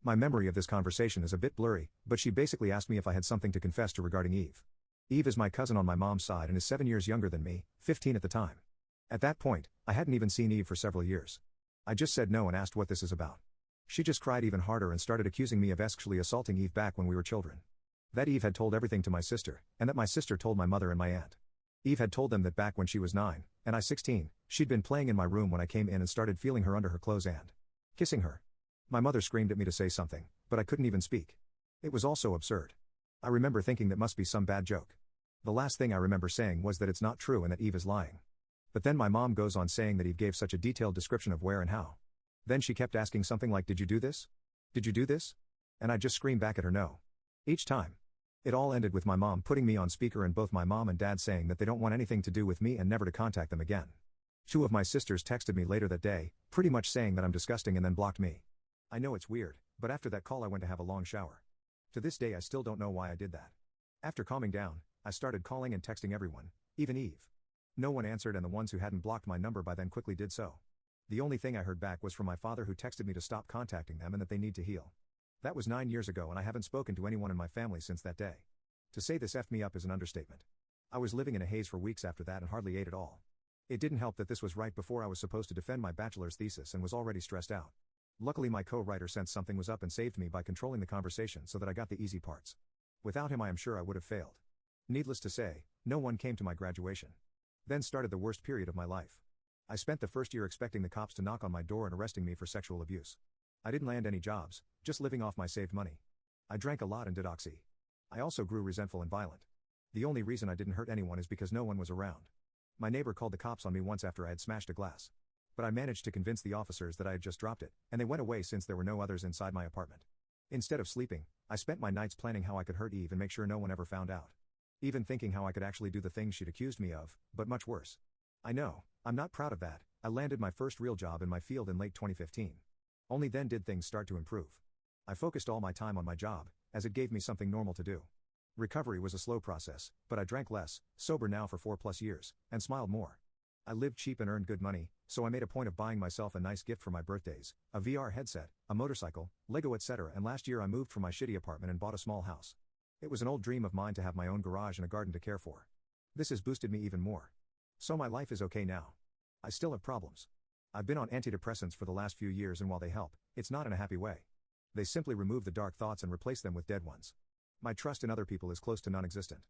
My memory of this conversation is a bit blurry, but she basically asked me if I had something to confess to regarding Eve. Eve is my cousin on my mom's side and is 7 years younger than me, 15 at the time. At that point, I hadn't even seen Eve for several years. I just said no and asked what this is about. She just cried even harder and started accusing me of sexually assaulting Eve back when we were children. That Eve had told everything to my sister, and that my sister told my mother and my aunt. Eve had told them that back when she was 9, and I 16, she'd been playing in my room when I came in and started feeling her under her clothes and kissing her. My mother screamed at me to say something, but I couldn't even speak. It was all so absurd. I remember thinking that must be some bad joke. The last thing I remember saying was that it's not true and that Eve is lying. But then my mom goes on saying that Eve gave such a detailed description of where and how. Then she kept asking something like, "Did you do this? Did you do this?" And I just screamed back at her no. Each time. It all ended with my mom putting me on speaker and both my mom and dad saying that they don't want anything to do with me and never to contact them again. 2 of my sisters texted me later that day, pretty much saying that I'm disgusting and then blocked me. I know it's weird, but after that call I went to have a long shower. To this day I still don't know why I did that. After calming down, I started calling and texting everyone, even Eve. No one answered and the ones who hadn't blocked my number by then quickly did so. The only thing I heard back was from my father who texted me to stop contacting them and that they need to heal. That was 9 years ago and I haven't spoken to anyone in my family since that day. To say this effed me up is an understatement. I was living in a haze for weeks after that and hardly ate at all. It didn't help that this was right before I was supposed to defend my bachelor's thesis and was already stressed out. Luckily my co-writer sensed something was up and saved me by controlling the conversation so that I got the easy parts. Without him I am sure I would have failed. Needless to say, no one came to my graduation. Then started the worst period of my life. I spent the first year expecting the cops to knock on my door and arresting me for sexual abuse. I didn't land any jobs, just living off my saved money. I drank a lot and did oxy. I also grew resentful and violent. The only reason I didn't hurt anyone is because no one was around. My neighbor called the cops on me once after I had smashed a glass. But I managed to convince the officers that I had just dropped it, and they went away since there were no others inside my apartment. Instead of sleeping, I spent my nights planning how I could hurt Eve and make sure no one ever found out. Even thinking how I could actually do the things she'd accused me of, but much worse. I know, I'm not proud of that. I landed my first real job in my field in late 2015. Only then did things start to improve. I focused all my time on my job, as it gave me something normal to do. Recovery was a slow process, but I drank less, sober now for 4+ years, and smiled more. I lived cheap and earned good money, so I made a point of buying myself a nice gift for my birthdays, a VR headset, a motorcycle, Lego etc. And last year I moved from my shitty apartment and bought a small house. It was an old dream of mine to have my own garage and a garden to care for. This has boosted me even more. So my life is okay now. I still have problems. I've been on antidepressants for the last few years and while they help, it's not in a happy way. They simply remove the dark thoughts and replace them with dead ones. My trust in other people is close to non-existent.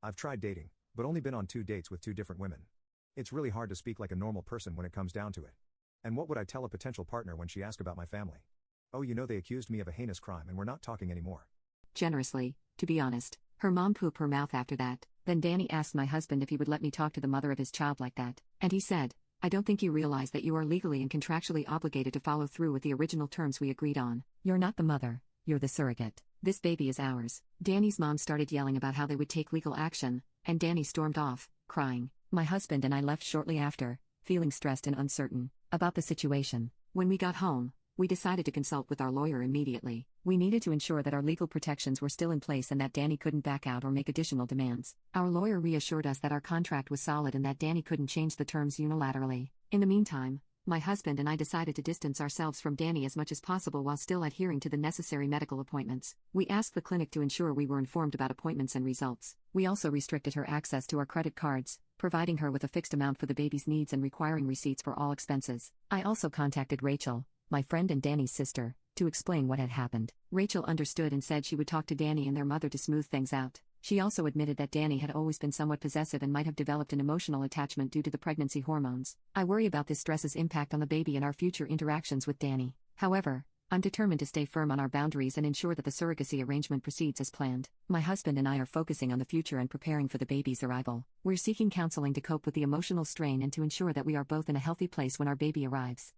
I've tried dating, but only been on 2 dates with 2 different women. It's really hard to speak like a normal person when it comes down to it. And what would I tell a potential partner when she asked about my family? Oh, you know they accused me of a heinous crime and we're not talking anymore. Generously, to be honest, her mom pooped her mouth after that. Then Danny asked my husband if he would let me talk to the mother of his child like that, and he said, "I don't think you realize that you are legally and contractually obligated to follow through with the original terms we agreed on. You're not the mother, you're the surrogate. This baby is ours." Danny's mom started yelling about how they would take legal action, and Danny stormed off, crying. My husband and I left shortly after, feeling stressed and uncertain about the situation. When we got home, we decided to consult with our lawyer immediately. We needed to ensure that our legal protections were still in place and that Danny couldn't back out or make additional demands. Our lawyer reassured us that our contract was solid and that Danny couldn't change the terms unilaterally. In the meantime, my husband and I decided to distance ourselves from Danny as much as possible while still adhering to the necessary medical appointments. We asked the clinic to ensure we were informed about appointments and results. We also restricted her access to our credit cards, providing her with a fixed amount for the baby's needs and requiring receipts for all expenses. I also contacted Rachel, my friend and Danny's sister, to explain what had happened. Rachel understood and said she would talk to Danny and their mother to smooth things out. She also admitted that Danny had always been somewhat possessive and might have developed an emotional attachment due to the pregnancy hormones. I worry about this stress's impact on the baby and our future interactions with Danny. However, I'm determined to stay firm on our boundaries and ensure that the surrogacy arrangement proceeds as planned. My husband and I are focusing on the future and preparing for the baby's arrival. We're seeking counseling to cope with the emotional strain and to ensure that we are both in a healthy place when our baby arrives.